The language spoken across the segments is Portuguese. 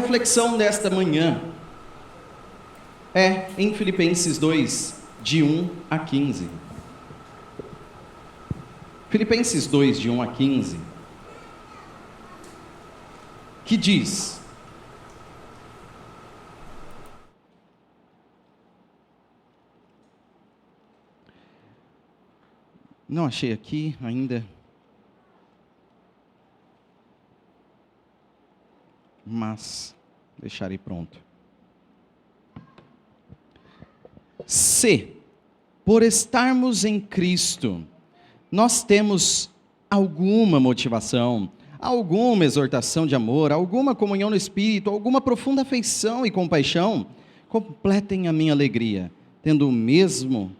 reflexão desta manhã é em Filipenses 2, de 1 a 15. Filipenses 2, de 1 a 15, que diz: não achei aqui ainda, mas deixarei pronto. Se, por estarmos em Cristo, nós temos alguma motivação, alguma exortação de amor, alguma comunhão no Espírito, alguma profunda afeição e compaixão, completem a minha alegria, tendo o mesmo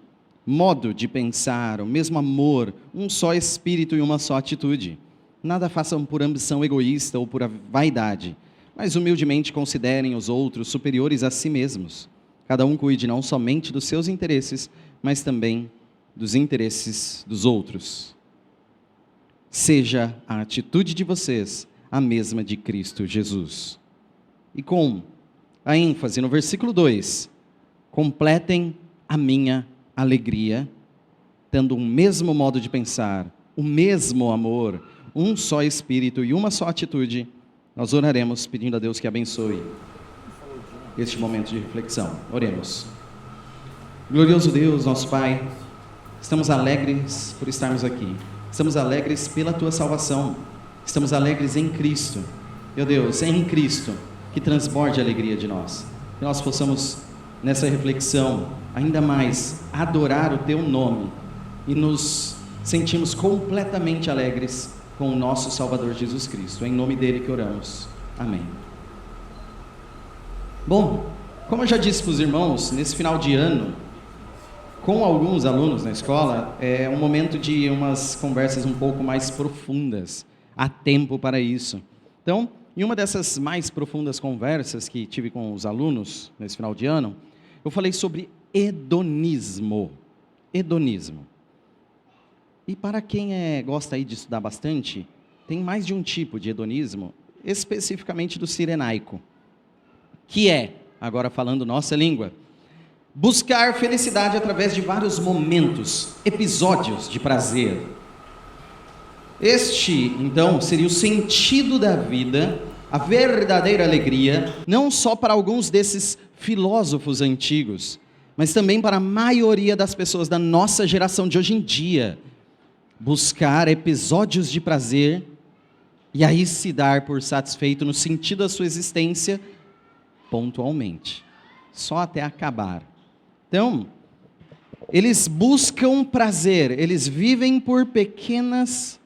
modo de pensar, o mesmo amor, um só Espírito e uma só atitude. Nada façam por ambição egoísta ou por vaidade, mas humildemente considerem os outros superiores a si mesmos. Cada um cuide não somente dos seus interesses, mas também dos interesses dos outros. Seja a atitude de vocês a mesma de Cristo Jesus. E com a ênfase no versículo 2, completem a minha alegria, tendo o mesmo modo de pensar, o mesmo amor, um só Espírito e uma só atitude. Nós oraremos pedindo a Deus que abençoe este momento de reflexão. Oremos. Glorioso Deus, nosso Pai, estamos alegres por estarmos aqui. Estamos alegres pela Tua salvação. Estamos alegres em Cristo. Meu Deus, é em Cristo que transborde a alegria de nós. Que nós possamos, nessa reflexão, ainda mais adorar o Teu nome e nos sentimos completamente alegres com o nosso Salvador Jesus Cristo. É em nome dele que oramos. Amém. Bom, como eu já disse para os irmãos, nesse final de ano, com alguns alunos na escola, é um momento de umas conversas um pouco mais profundas. Há tempo para isso. Então, em uma dessas mais profundas conversas que tive com os alunos nesse final de ano, eu falei sobre hedonismo. Hedonismo. E para quem gosta aí de estudar bastante, tem mais de um tipo de hedonismo, especificamente do cirenaico, que é, agora falando nossa língua, buscar felicidade através de vários momentos, episódios de prazer. Este, então, seria o sentido da vida, a verdadeira alegria, não só para alguns desses filósofos antigos, mas também para a maioria das pessoas da nossa geração de hoje em dia. Buscar episódios de prazer e aí se dar por satisfeito no sentido da sua existência pontualmente, só até acabar. Então, eles buscam prazer, eles vivem por pequenos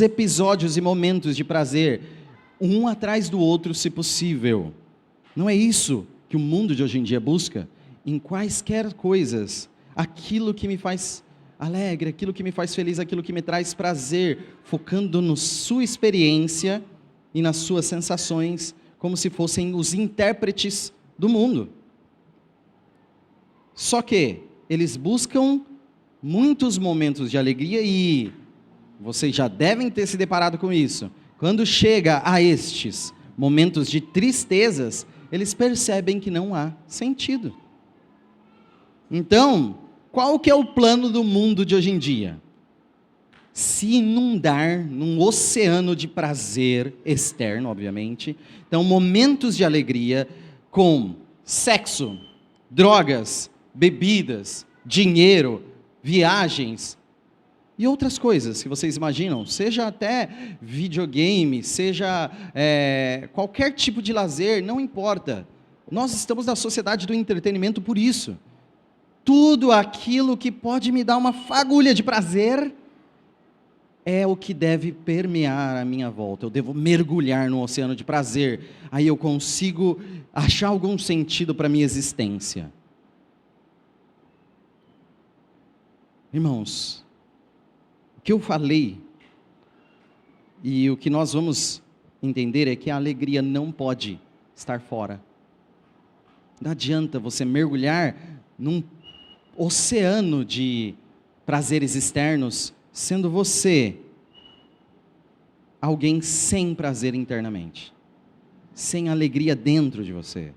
episódios e momentos de prazer, um atrás do outro, se possível. Não é isso que o mundo de hoje em dia busca? Em quaisquer coisas, aquilo que me faz alegre, aquilo que me faz feliz, aquilo que me traz prazer, focando na sua experiência e nas suas sensações, como se fossem os intérpretes do mundo. Só que eles buscam muitos momentos de alegria e vocês já devem ter se deparado com isso. Quando chega a estes momentos de tristezas, eles percebem que não há sentido. Então, qual que é o plano do mundo de hoje em dia? Se inundar num oceano de prazer externo, obviamente. Então, momentos de alegria com sexo, drogas, bebidas, dinheiro, viagens e outras coisas que vocês imaginam, seja até videogame, seja qualquer tipo de lazer, não importa. Nós estamos na sociedade do entretenimento por isso. Tudo aquilo que pode me dar uma fagulha de prazer é o que deve permear a minha volta. Eu devo mergulhar no oceano de prazer, aí eu consigo achar algum sentido para a minha existência. Irmãos, o que eu falei e o que nós vamos entender é que a alegria não pode estar fora. Não adianta você mergulhar num oceano de prazeres externos, sendo você alguém sem prazer internamente. sem alegria dentro de você.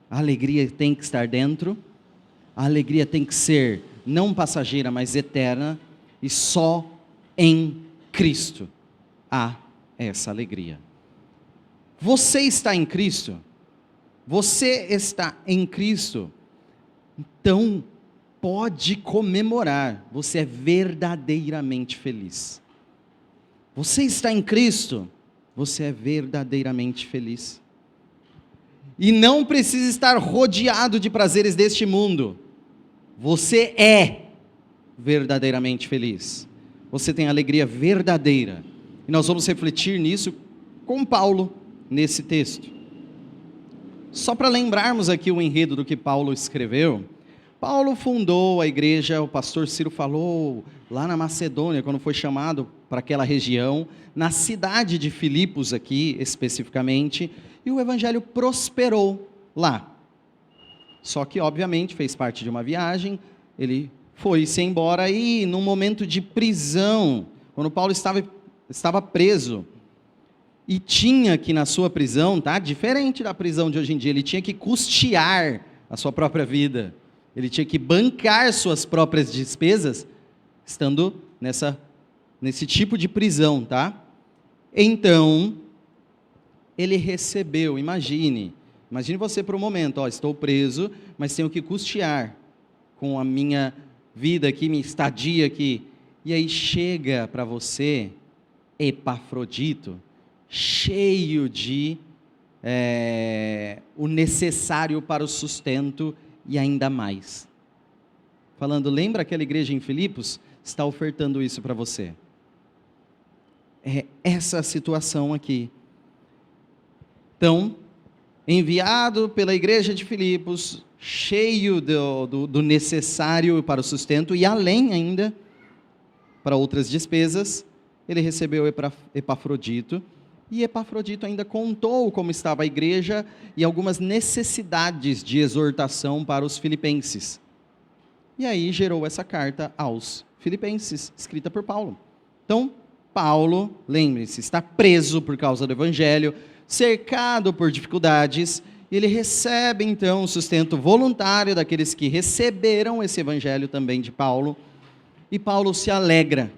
A alegria tem que estar dentro, a alegria tem que ser não passageira, mas eterna, e só em Cristo há essa alegria. Você está em Cristo? Você está em Cristo? Então, pode comemorar, você é verdadeiramente feliz. Você está em Cristo? Você é verdadeiramente feliz. E não precisa estar rodeado de prazeres deste mundo. Você é verdadeiramente feliz. Você tem alegria verdadeira. E nós vamos refletir nisso com Paulo, nesse texto. Só para lembrarmos aqui o enredo do que Paulo escreveu, Paulo fundou a igreja, o pastor Ciro falou, lá na Macedônia, quando foi chamado para aquela região, na cidade de Filipos aqui, especificamente, e o evangelho prosperou lá. Só que, obviamente, fez parte de uma viagem, ele foi-se embora e, num momento de prisão, quando Paulo estava preso, e tinha que na sua prisão, tá? Diferente da prisão de hoje em dia, ele tinha que custear a sua própria vida, ele tinha que bancar suas próprias despesas, estando nesse tipo de prisão, tá? Então, ele recebeu, imagine você por um momento, estou preso, mas tenho que custear com a minha vida aqui, minha estadia aqui, e aí chega para você, Epafrodito, cheio de o necessário para o sustento e ainda mais. Falando, lembra aquela igreja em Filipos? Está ofertando isso para você. É essa situação aqui. Então, enviado pela igreja de Filipos, cheio do necessário para o sustento e além ainda, para outras despesas, ele recebeu Epafrodito, e Epafrodito ainda contou como estava a igreja e algumas necessidades de exortação para os filipenses. E aí gerou essa carta aos filipenses, escrita por Paulo. Então, Paulo, lembre-se, está preso por causa do evangelho, cercado por dificuldades, e ele recebe então o sustento voluntário daqueles que receberam esse evangelho também de Paulo, e Paulo se alegra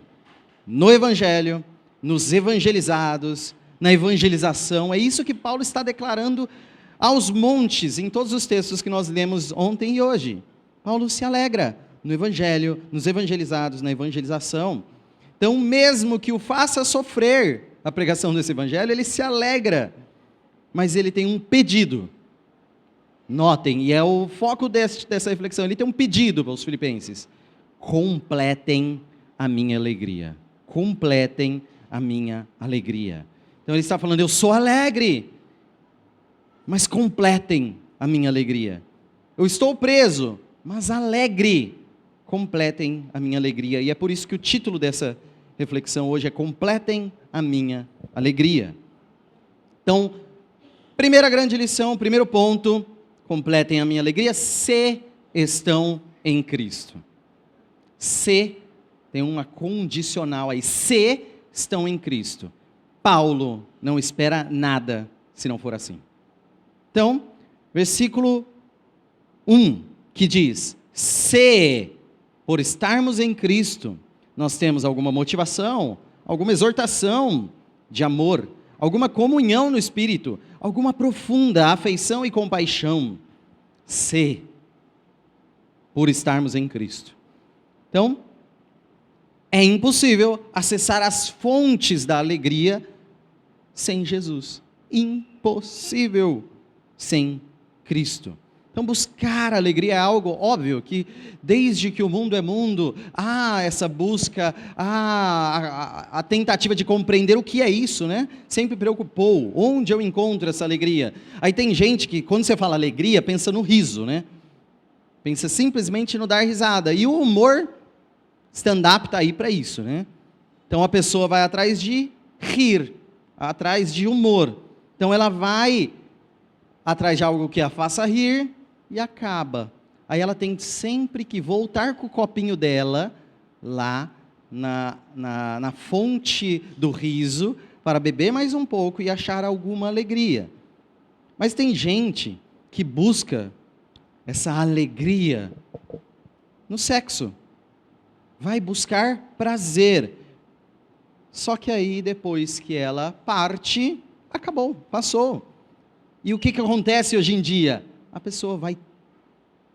no evangelho, nos evangelizados, na evangelização. É isso que Paulo está declarando aos montes, em todos os textos que nós lemos ontem e hoje. Paulo se alegra no evangelho, nos evangelizados, na evangelização. Então, mesmo que o faça sofrer a pregação desse evangelho, ele se alegra, mas ele tem um pedido. Notem, e é o foco dessa reflexão, ele tem um pedido para os filipenses: completem a minha alegria. Completem a minha alegria. Então ele está falando, eu sou alegre, mas completem a minha alegria. Eu estou preso, mas alegre, completem a minha alegria. E é por isso que o título dessa reflexão hoje é completem a minha alegria. Então, primeira grande lição, primeiro ponto, completem a minha alegria, se estão em Cristo. Se, tem uma condicional aí, se estão em Cristo. Paulo não espera nada se não for assim. Então, versículo 1, que diz, se por estarmos em Cristo, nós temos alguma motivação, alguma exortação de amor, alguma comunhão no Espírito, alguma profunda afeição e compaixão, se por estarmos em Cristo. Então, é impossível acessar as fontes da alegria sem Jesus. Impossível sem Cristo. Então, buscar alegria é algo óbvio, que desde que o mundo é mundo, há essa busca, há a tentativa de compreender o que é isso, né? Sempre preocupou, onde eu encontro essa alegria? Aí tem gente que, quando você fala alegria, pensa no riso, né? Pensa simplesmente no dar risada, e o humor stand-up está aí para isso, né? Então a pessoa vai atrás de rir, atrás de humor, então ela vai atrás de algo que a faça rir, e acaba. Aí ela tem sempre que voltar com o copinho dela, lá na fonte do riso, para beber mais um pouco e achar alguma alegria. Mas tem gente que busca essa alegria no sexo. Vai buscar prazer. Só que aí, depois que ela parte, acabou, passou. E o que acontece hoje em dia? A pessoa vai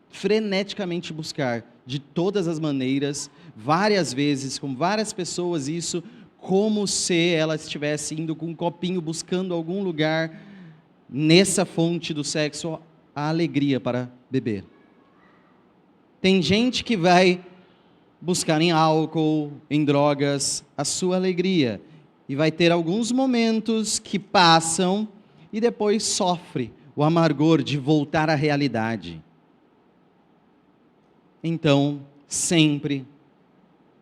freneticamente buscar, de todas as maneiras, várias vezes, com várias pessoas, isso, como se ela estivesse indo com um copinho, buscando algum lugar, nessa fonte do sexo, a alegria para beber. Tem gente que vai buscar em álcool, em drogas, a sua alegria. E vai ter alguns momentos que passam e depois sofre o amargor de voltar à realidade. Então, sempre,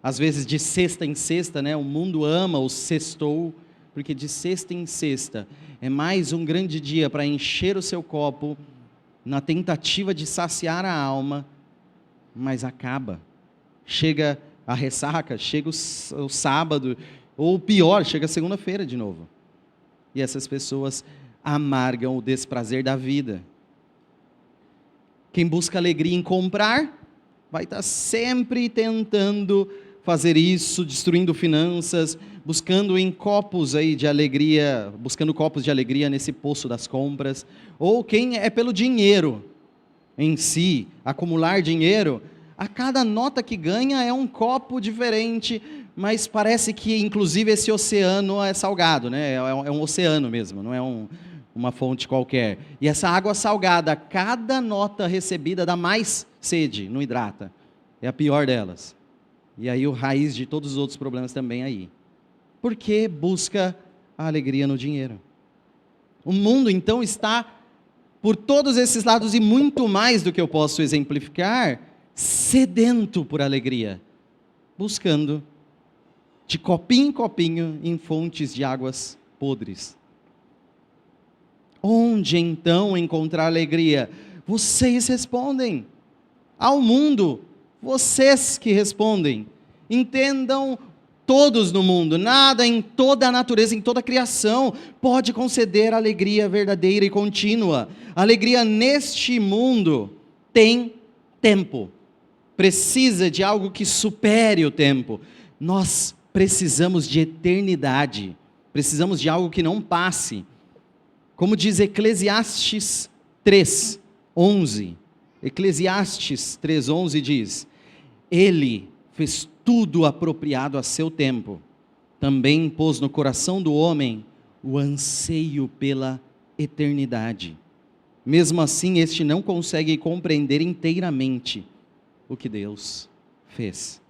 às vezes de sexta em sexta, né? O mundo ama o sextou, porque de sexta em sexta é mais um grande dia para encher o seu copo, na tentativa de saciar a alma, mas acaba. Chega a ressaca, chega o sábado, ou pior, chega a segunda-feira de novo. E essas pessoas amargam o desprazer da vida. Quem busca alegria em comprar, vai estar sempre tentando fazer isso, destruindo finanças, buscando em copos aí de alegria, buscando copos de alegria nesse poço das compras. Ou quem é pelo dinheiro em si, acumular dinheiro, a cada nota que ganha é um copo diferente, mas parece que inclusive esse oceano é salgado, né? É um oceano mesmo, não é uma fonte qualquer. E essa água salgada, cada nota recebida dá mais sede, não hidrata. É a pior delas. E aí o raiz de todos os outros problemas também aí. Porque busca a alegria no dinheiro. O mundo então está por todos esses lados e muito mais do que eu posso exemplificar, sedento por alegria, buscando de copinho em copinho em fontes de águas podres. Onde então encontrar alegria? Vocês respondem. Ao mundo, vocês que respondem. Entendam, todos no mundo, nada em toda a natureza, em toda a criação, pode conceder alegria verdadeira e contínua. Alegria neste mundo tem tempo. Precisa de algo que supere o tempo. Nós precisamos de eternidade. Precisamos de algo que não passe. Como diz Eclesiastes 3:11. Eclesiastes 3:11 diz: Ele fez tudo apropriado a seu tempo. Também pôs no coração do homem o anseio pela eternidade. Mesmo assim, este não consegue compreender inteiramente o que Deus fez.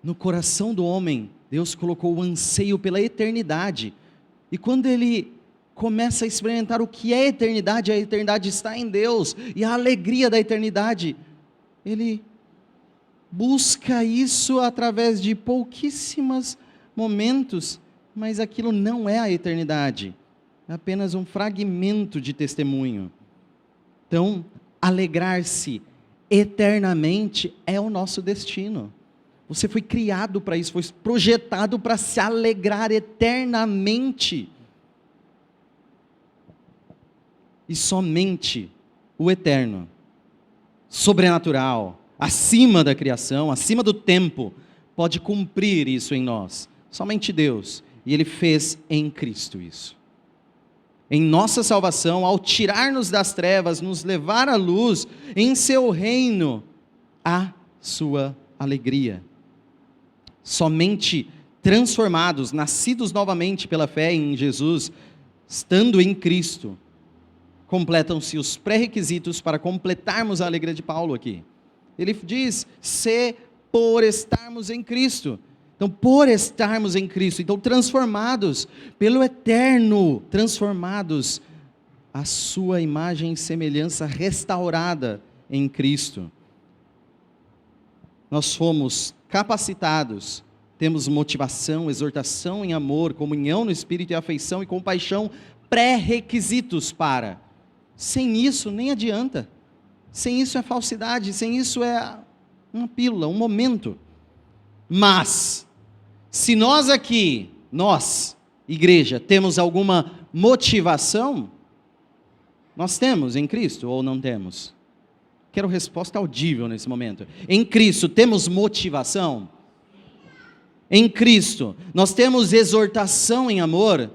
No coração do homem, Deus colocou o anseio pela eternidade. E quando ele começa a experimentar o que é eternidade, a eternidade está em Deus, e a alegria da eternidade, ele busca isso através de pouquíssimos momentos, mas aquilo não é a eternidade, é apenas um fragmento de testemunho. Então, alegrar-se eternamente é o nosso destino. Você foi criado para isso, foi projetado para se alegrar eternamente. E somente o eterno, sobrenatural, acima da criação, acima do tempo, pode cumprir isso em nós. Somente Deus. E Ele fez em Cristo isso. Em nossa salvação, ao tirar-nos das trevas, nos levar à luz, em seu reino, a sua alegria. Somente transformados, nascidos novamente pela fé em Jesus, estando em Cristo, completam-se os pré-requisitos para completarmos a alegria de Paulo aqui. Ele diz, se por estarmos em Cristo. Então, por estarmos em Cristo, então transformados pelo eterno, transformados à sua imagem e semelhança restaurada em Cristo. Nós fomos capacitados, temos motivação, exortação em amor, comunhão no Espírito e afeição e compaixão, pré-requisitos para. Sem isso nem adianta. Sem isso é falsidade, sem isso é uma pílula, um momento. Mas, se nós aqui, nós, igreja, temos alguma motivação, Nós temos em Cristo ou não temos? Quero resposta audível nesse momento. Em Cristo temos motivação? Em Cristo nós temos exortação em amor?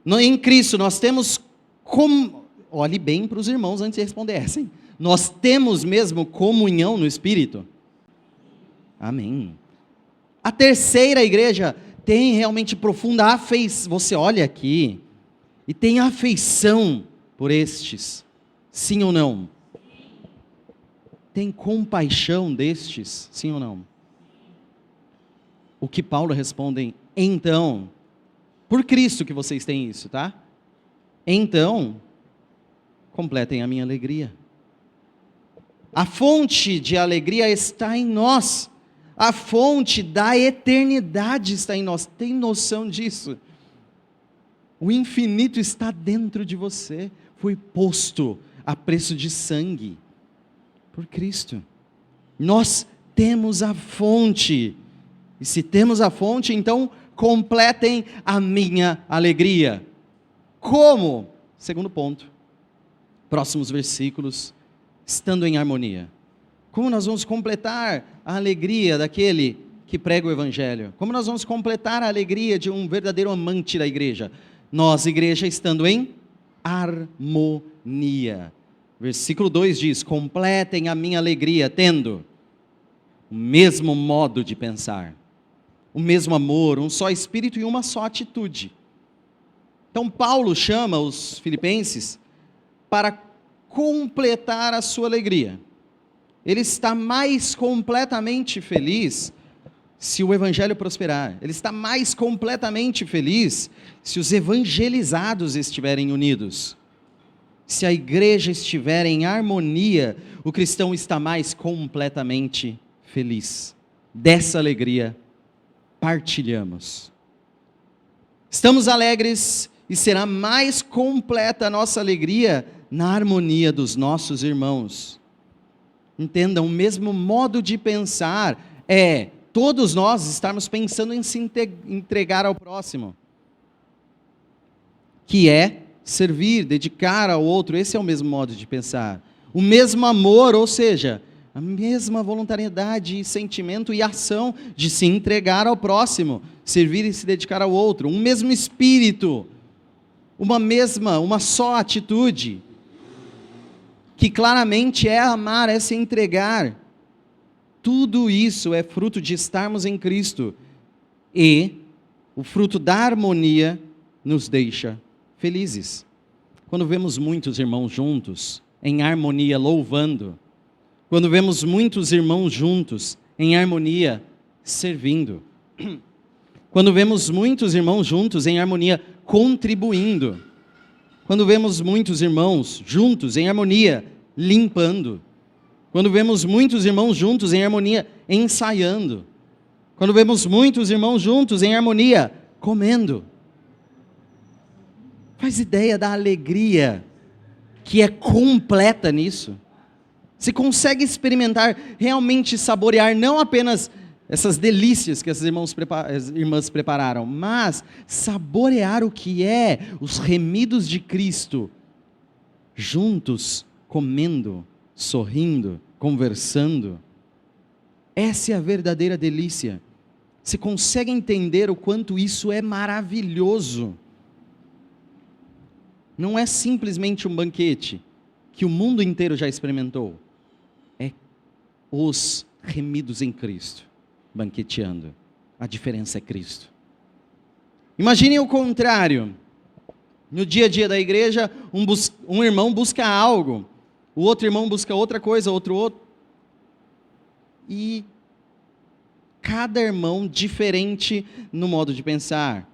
Em Cristo nós temos olhe bem para os irmãos antes de responder. Nós temos mesmo comunhão no Espírito? Amém. A terceira igreja tem realmente profunda afeição. Você olha aqui e tem afeição por estes, sim ou não? Tem compaixão destes, sim ou não? O que Paulo responde, então, por Cristo que vocês têm isso, tá? Então, completem a minha alegria. A fonte de alegria está em nós. A fonte da eternidade está em nós. Tem noção disso? O infinito está dentro de você. Foi posto a preço de sangue por Cristo. Nós temos a fonte. E se temos a fonte, então completem a minha alegria. Como? Segundo ponto. Próximos versículos. Estando em harmonia. Como nós vamos completar a alegria daquele que prega o Evangelho? Como nós vamos completar a alegria de um verdadeiro amante da igreja? Nós, igreja, estando em harmonia. Versículo 2 diz, completem a minha alegria, tendo o mesmo modo de pensar, o mesmo amor, um só espírito e uma só atitude. Então Paulo chama os filipenses para completar a sua alegria. Ele está mais completamente feliz se o evangelho prosperar. Ele está mais completamente feliz se os evangelizados estiverem unidos. Se a igreja estiver em harmonia, o cristão está mais completamente feliz. Dessa alegria partilhamos. Estamos alegres e será mais completa a nossa alegria na harmonia dos nossos irmãos. Entendam, o mesmo modo de pensar é todos nós estarmos pensando em se entregar ao próximo, que é servir, dedicar ao outro. Esse é o mesmo modo de pensar. O mesmo amor, ou seja, a mesma voluntariedade, sentimento e ação de se entregar ao próximo, servir e se dedicar ao outro. Um mesmo espírito, uma só atitude, que claramente é amar, é se entregar. Tudo isso é fruto de estarmos em Cristo, e o fruto da harmonia nos deixa felizes. Quando vemos muitos irmãos juntos, em harmonia, louvando, quando vemos muitos irmãos juntos, em harmonia, servindo, quando vemos muitos irmãos juntos, em harmonia, contribuindo, quando vemos muitos irmãos juntos, em harmonia, limpando, quando vemos muitos irmãos juntos, em harmonia, ensaiando, quando vemos muitos irmãos juntos, em harmonia, comendo. Faz ideia da alegria que é completa nisso? Se consegue experimentar, realmente saborear, não apenas essas delícias que as irmãs prepararam, mas saborear o que é os remidos de Cristo, juntos, comendo, sorrindo, conversando. Essa é a verdadeira delícia. Se consegue entender o quanto isso é maravilhoso. Não é simplesmente um banquete que o mundo inteiro já experimentou. É os remidos em Cristo, banqueteando. A diferença é Cristo. Imaginem o contrário. No dia a dia da igreja, um irmão busca algo, o outro irmão busca outra coisa, outro. E cada irmão diferente no modo de pensar,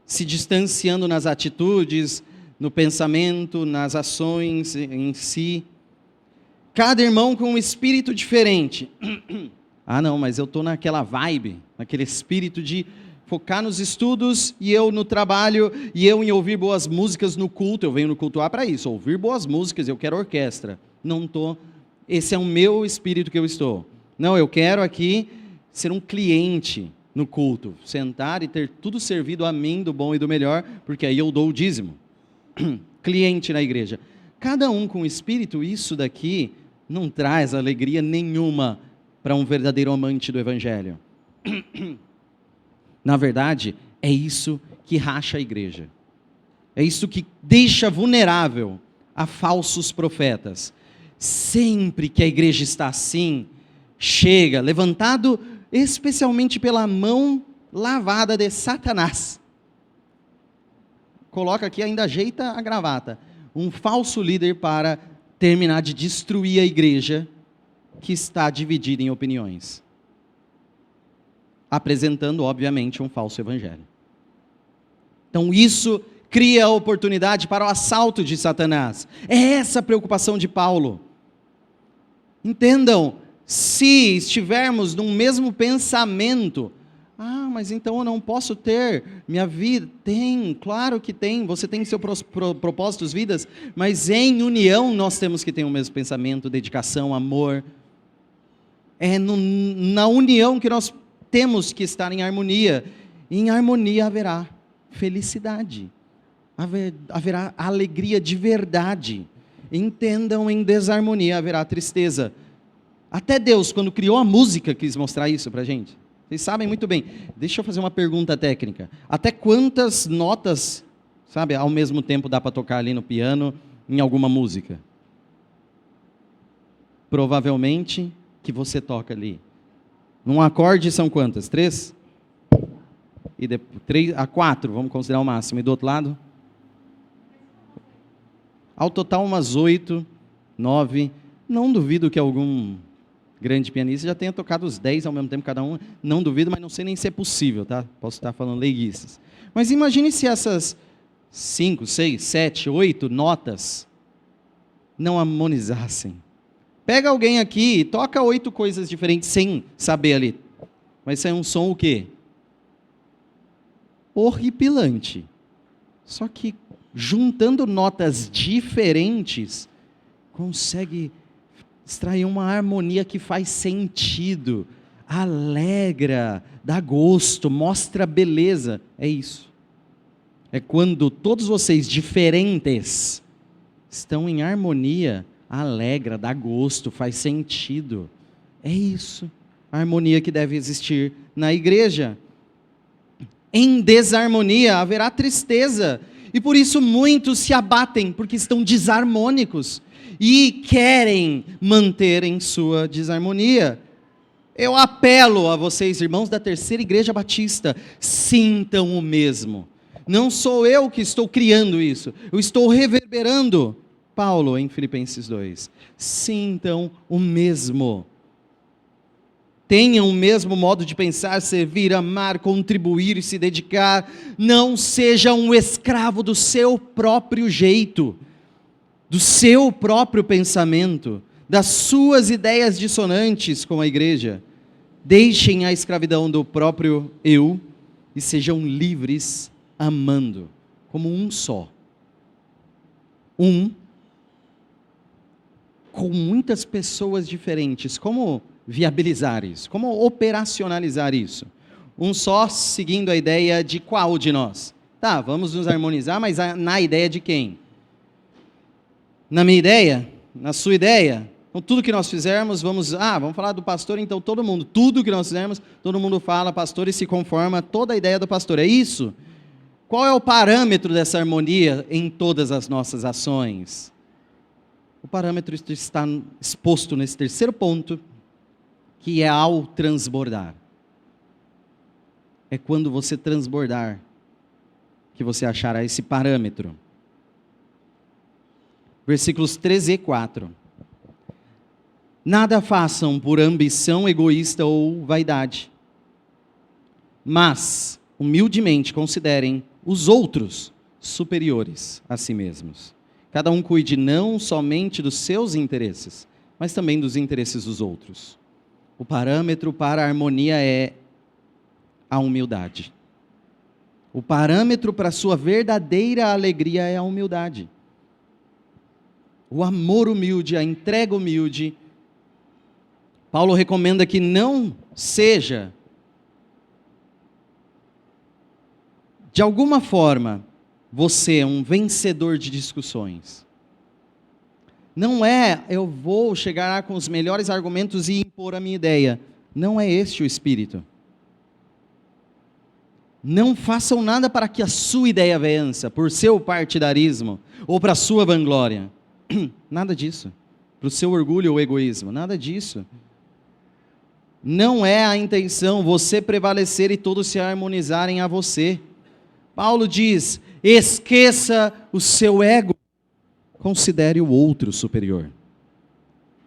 se distanciando nas atitudes, no pensamento, nas ações em si. Cada irmão com um espírito diferente. Ah não, mas eu estou naquela vibe, naquele espírito de focar nos estudos, e eu no trabalho, e eu em ouvir boas músicas no culto. Eu venho no cultuar para isso, ouvir boas músicas, eu quero orquestra. Não estou, esse é o meu espírito que eu estou. Não, eu quero aqui ser um cliente no culto, sentar e ter tudo servido a mim do bom e do melhor, porque aí eu dou o dízimo. cliente na igreja. Cada um com espírito, isso daqui não traz alegria nenhuma para um verdadeiro amante do evangelho. Na verdade, é isso que racha a igreja. É isso que deixa vulnerável a falsos profetas. Sempre que a igreja está assim, chega, levantado especialmente pela mão lavada de Satanás. Coloca aqui, ainda ajeita a gravata. Um falso líder para terminar de destruir a igreja que está dividida em opiniões. Apresentando, obviamente, um falso evangelho. Então isso cria a oportunidade para o assalto de Satanás. É essa a preocupação de Paulo. Entendam, se estivermos num mesmo pensamento, mas então eu não posso ter minha vida. Tem, claro que tem, você tem seus propósitos, vidas, mas em união nós temos que ter o mesmo pensamento, dedicação, amor. É na união que nós temos que estar em harmonia. Em harmonia haverá felicidade, haverá alegria de verdade. Entendam, em desarmonia haverá tristeza. Até Deus, quando criou a música, quis mostrar isso para a gente. Vocês sabem muito bem. Deixa eu fazer uma pergunta técnica. Até quantas notas, ao mesmo tempo dá para tocar ali no piano, em alguma música? Provavelmente que você toca ali. Num acorde são quantas? 3? E depois 3 a 4, vamos considerar o máximo. E do outro lado? Ao total umas 8, 9. Não duvido que algum grande pianista já tenha tocado os 10 ao mesmo tempo cada um. Não duvido, mas não sei nem se é possível, tá? Posso estar falando leiguices. Mas imagine se essas 5, 6, 7, 8 notas não harmonizassem. Pega alguém aqui e toca 8 coisas diferentes sem saber ali. Vai sair um som o quê? Horripilante. Só que juntando notas diferentes, consegue extrair uma harmonia que faz sentido, alegra, dá gosto, mostra beleza. É isso. É quando todos vocês diferentes estão em harmonia, alegra, dá gosto, faz sentido. É isso. A harmonia que deve existir na igreja. Em desarmonia haverá tristeza. E por isso muitos se abatem, porque estão desarmônicos e querem manter em sua desarmonia. Eu apelo a vocês, irmãos da Terceira Igreja Batista, sintam o mesmo. Não sou eu que estou criando isso, eu estou reverberando Paulo em Filipenses 2. Sintam o mesmo. Tenham o mesmo modo de pensar, servir, amar, contribuir e se dedicar. Não seja um escravo do seu próprio jeito, do seu próprio pensamento, das suas ideias dissonantes com a igreja. Deixem a escravidão do próprio eu e sejam livres amando, como um só. Com muitas pessoas diferentes. Como viabilizar isso? Como operacionalizar isso? Um só, seguindo a ideia de qual de nós? Tá, vamos nos harmonizar, mas na ideia de quem? Na minha ideia? Na sua ideia? Então, tudo que nós fizermos, vamos falar do pastor, então todo mundo, tudo que nós fizermos, todo mundo fala pastor e se conforma toda a ideia do pastor. É isso? Qual é o parâmetro dessa harmonia em todas as nossas ações? O parâmetro está exposto nesse terceiro ponto, que é ao transbordar. É quando você transbordar que você achará esse parâmetro. Versículos 13 e 4. Nada façam por ambição egoísta ou vaidade, mas humildemente considerem os outros superiores a si mesmos. Cada um cuide não somente dos seus interesses, mas também dos interesses dos outros. O parâmetro para a harmonia é a humildade. O parâmetro para a sua verdadeira alegria é a humildade. O amor humilde, a entrega humilde. Paulo recomenda que não seja, de alguma forma, você um vencedor de discussões. Não é, eu vou chegar com os melhores argumentos e impor a minha ideia. Não é este o espírito. Não façam nada para que a sua ideia vença, por seu partidarismo, ou para a sua vanglória. Nada disso. Para o seu orgulho ou egoísmo, nada disso. Não é a intenção você prevalecer e todos se harmonizarem a você. Paulo diz, esqueça o seu ego, considere o outro superior.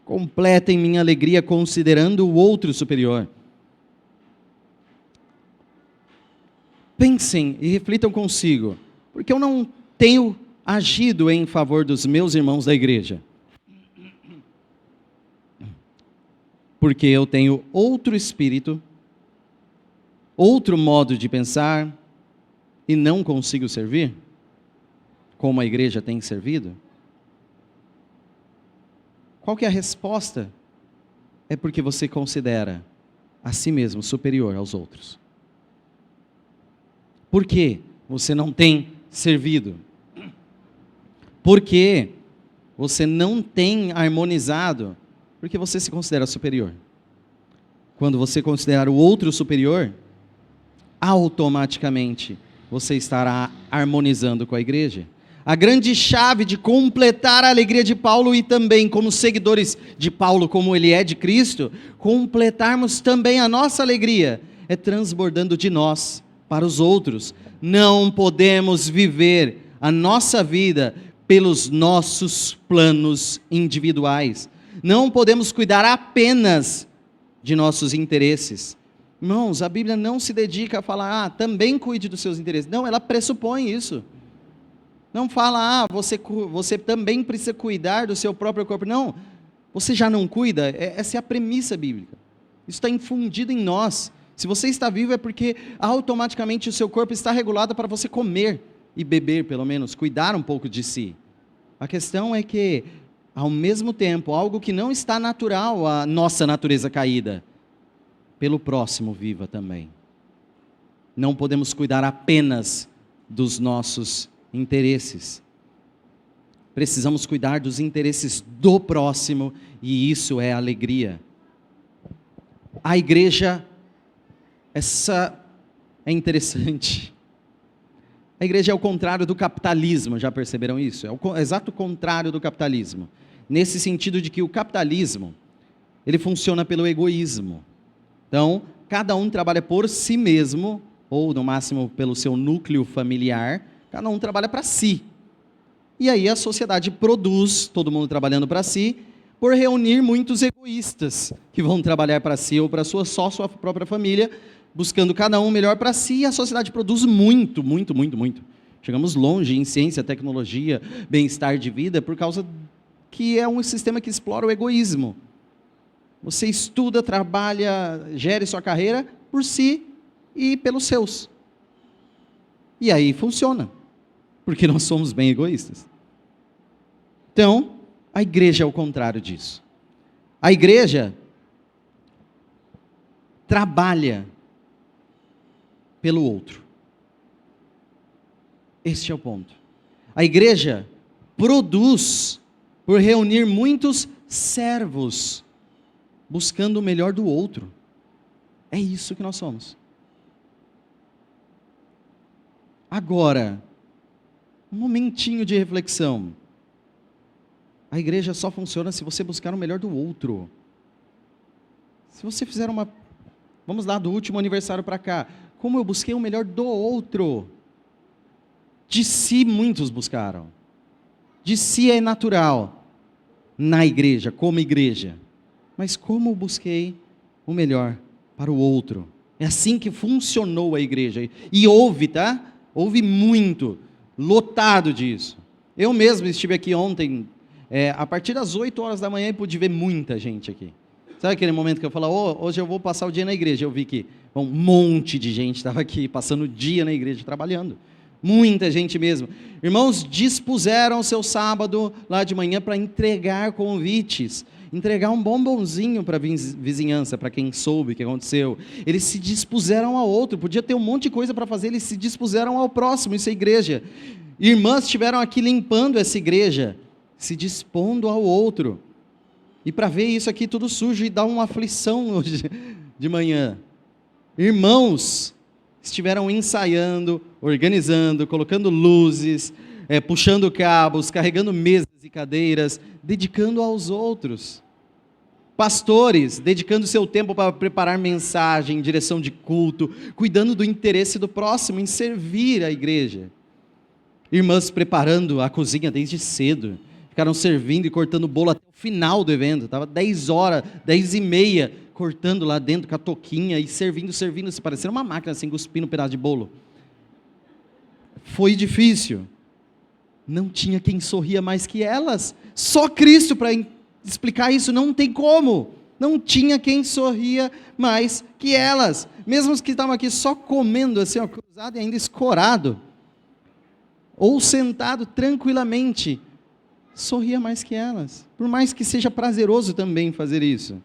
Completem minha alegria considerando o outro superior. Pensem e reflitam consigo, porque eu não tenho agido em favor dos meus irmãos da igreja. Porque eu tenho outro espírito, outro modo de pensar, e não consigo servir, como a igreja tem servido? Qual que é a resposta? É porque você considera a si mesmo superior aos outros. Por que você não tem servido? Por que você não tem harmonizado? Porque você se considera superior. Quando você considerar o outro superior, automaticamente você estará harmonizando com a igreja. A grande chave de completar a alegria de Paulo e também como seguidores de Paulo, como ele é de Cristo, completarmos também a nossa alegria, é transbordando de nós para os outros. Não podemos viver a nossa vida pelos nossos planos individuais. Não podemos cuidar apenas de nossos interesses. Irmãos, a Bíblia não se dedica a falar, também cuide dos seus interesses. Não, ela pressupõe isso. Não fala, você também precisa cuidar do seu próprio corpo. Não, você já não cuida? Essa é a premissa bíblica. Isso está infundido em nós. Se você está vivo é porque automaticamente o seu corpo está regulado para você comer e beber, pelo menos, cuidar um pouco de si. A questão é que, ao mesmo tempo, algo que não está natural à nossa natureza caída, pelo próximo viva também. Não podemos cuidar apenas dos nossos interesses. Precisamos cuidar dos interesses do próximo, e isso é alegria. A igreja, essa é interessante. A igreja é o contrário do capitalismo, já perceberam isso? É o exato contrário do capitalismo. Nesse sentido de que o capitalismo, ele funciona pelo egoísmo. Então, cada um trabalha por si mesmo, ou no máximo pelo seu núcleo familiar, cada um trabalha para si. E aí a sociedade produz, todo mundo trabalhando para si, por reunir muitos egoístas, que vão trabalhar para si ou para só sua própria família, buscando cada um melhor para si, e a sociedade produz muito, muito, muito, muito. Chegamos longe em ciência, tecnologia, bem-estar de vida, por causa que é um sistema que explora o egoísmo. Você estuda, trabalha, gere sua carreira por si e pelos seus. E aí funciona, porque nós somos bem egoístas. Então, a igreja é o contrário disso. A igreja trabalha pelo outro. Este é o ponto. A igreja produz por reunir muitos servos, buscando o melhor do outro. É isso que nós somos. Agora, um momentinho de reflexão. A igreja só funciona se você buscar o melhor do outro. Se você fizer vamos lá, do último aniversário para cá. Como eu busquei o melhor do outro? De si muitos buscaram. De si é natural. Na igreja, como igreja. Mas como eu busquei o melhor para o outro? É assim que funcionou a igreja. E houve, tá? Houve muito. Lotado disso. Eu mesmo estive aqui ontem, a partir das 8 horas da manhã, e pude ver muita gente aqui. Sabe aquele momento que eu falo, hoje eu vou passar o dia na igreja? Eu vi que um monte de gente estava aqui, passando o dia na igreja, trabalhando. Muita gente mesmo. Irmãos, dispuseram o seu sábado lá de manhã para entregar convites, entregar um bombonzinho para a vizinhança, para quem soube o que aconteceu. Eles se dispuseram ao outro, podia ter um monte de coisa para fazer, eles se dispuseram ao próximo, isso é igreja. Irmãs estiveram aqui limpando essa igreja, se dispondo ao outro. E para ver isso aqui tudo sujo e dar uma aflição hoje de manhã. Irmãos estiveram ensaiando, organizando, colocando luzes, puxando cabos, carregando mesas e cadeiras, dedicando aos outros. Pastores, dedicando seu tempo para preparar mensagem, direção de culto, cuidando do interesse do próximo, em servir a igreja. Irmãs preparando a cozinha desde cedo, ficaram servindo e cortando bolo até o final do evento, estava 10 horas, 10h30, cortando lá dentro com a toquinha e servindo, se parecendo uma máquina assim, cuspindo um pedaço de bolo. Foi difícil, não tinha quem sorria mais que elas, só Cristo para explicar isso, não tem como, não tinha quem sorria mais que elas, mesmo os que estavam aqui só comendo assim, ó, cruzado e ainda escorado, ou sentado tranquilamente, sorria mais que elas, por mais que seja prazeroso também fazer isso.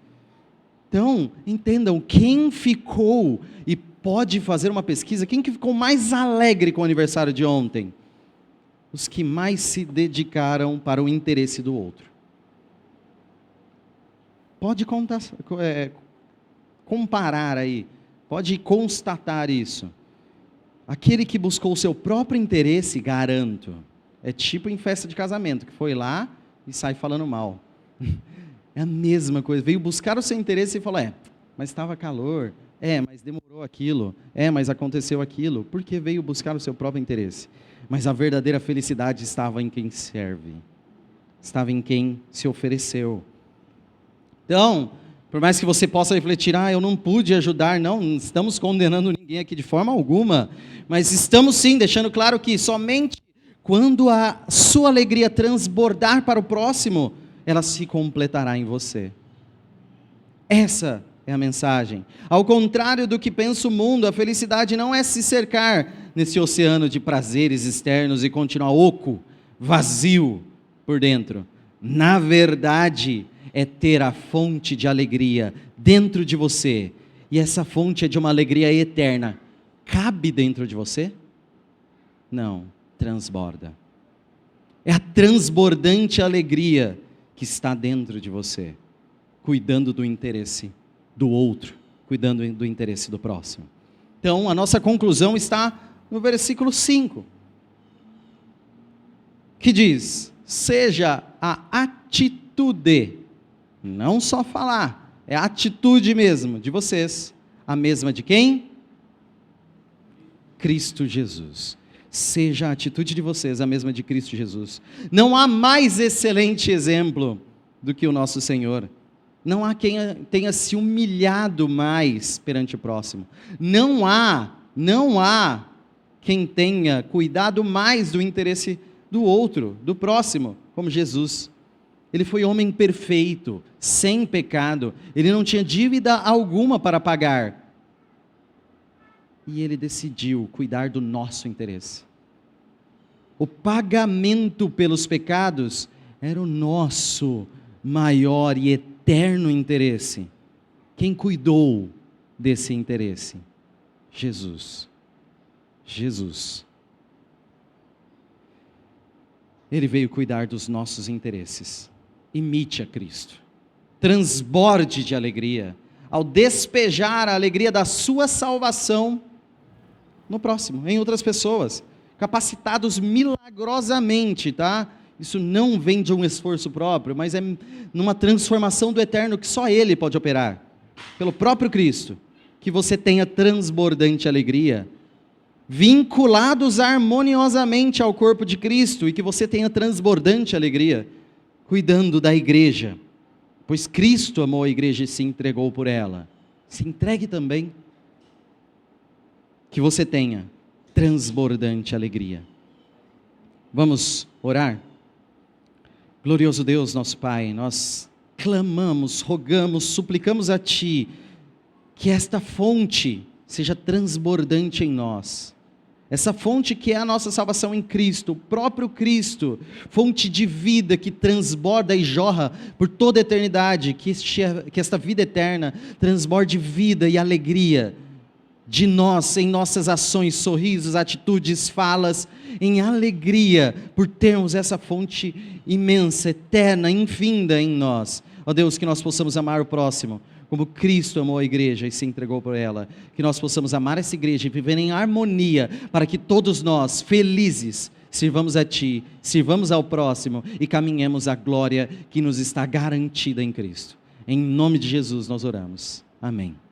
Então, entendam, quem ficou, e pode fazer uma pesquisa, quem que ficou mais alegre com o aniversário de ontem? Os que mais se dedicaram para o interesse do outro. Pode comparar aí, pode constatar isso. Aquele que buscou o seu próprio interesse, garanto, é tipo em festa de casamento, que foi lá e sai falando mal. É a mesma coisa, veio buscar o seu interesse e falou, mas estava calor, mas demorou aquilo, mas aconteceu aquilo, porque veio buscar o seu próprio interesse. Mas a verdadeira felicidade estava em quem serve, estava em quem se ofereceu. Então, por mais que você possa refletir, eu não pude ajudar, não estamos condenando ninguém aqui de forma alguma, mas estamos sim deixando claro que somente quando a sua alegria transbordar para o próximo, ela se completará em você. Essa é a mensagem. Ao contrário do que pensa o mundo, a felicidade não é se cercar nesse oceano de prazeres externos e continuar oco, vazio por dentro. Na verdade, é ter a fonte de alegria dentro de você. E essa fonte é de uma alegria eterna. Cabe dentro de você? Não, transborda. É a transbordante alegria que está dentro de você, cuidando do interesse do outro, cuidando do interesse do próximo. Então, a nossa conclusão está no versículo 5, que diz, seja a atitude, não só falar, é a atitude mesmo de vocês, a mesma de quem? Cristo Jesus. Seja a atitude de vocês a mesma de Cristo Jesus. Não há mais excelente exemplo do que o nosso Senhor. Não há quem tenha se humilhado mais perante o próximo. Não há quem tenha cuidado mais do interesse do outro, do próximo, como Jesus. Ele foi homem perfeito, sem pecado. Ele não tinha dívida alguma para pagar. E ele decidiu cuidar do nosso interesse. O pagamento pelos pecados era o nosso maior e eterno interesse. Quem cuidou desse interesse? Jesus. Jesus. Ele veio cuidar dos nossos interesses. Imite a Cristo. Transborde de alegria. Ao despejar a alegria da sua salvação no próximo, em outras pessoas, capacitados milagrosamente, tá? Isso não vem de um esforço próprio, mas é numa transformação do eterno que só Ele pode operar, pelo próprio Cristo, que você tenha transbordante alegria, vinculados harmoniosamente ao corpo de Cristo, e que você tenha transbordante alegria, cuidando da igreja, pois Cristo amou a igreja e se entregou por ela. Se entregue também, que você tenha transbordante alegria. Vamos orar? Glorioso Deus, nosso Pai, nós clamamos, rogamos, suplicamos a Ti, que esta fonte seja transbordante em nós. Essa fonte que é a nossa salvação em Cristo, o próprio Cristo, fonte de vida que transborda e jorra por toda a eternidade, que esta vida eterna transborde vida e alegria de nós, em nossas ações, sorrisos, atitudes, falas, em alegria por termos essa fonte imensa, eterna, infinda em nós. Ó Deus, que nós possamos amar o próximo como Cristo amou a igreja e se entregou por ela. Que nós possamos amar essa igreja e viver em harmonia, para que todos nós, felizes, sirvamos a Ti, sirvamos ao próximo e caminhemos a glória que nos está garantida em Cristo. Em nome de Jesus nós oramos. Amém.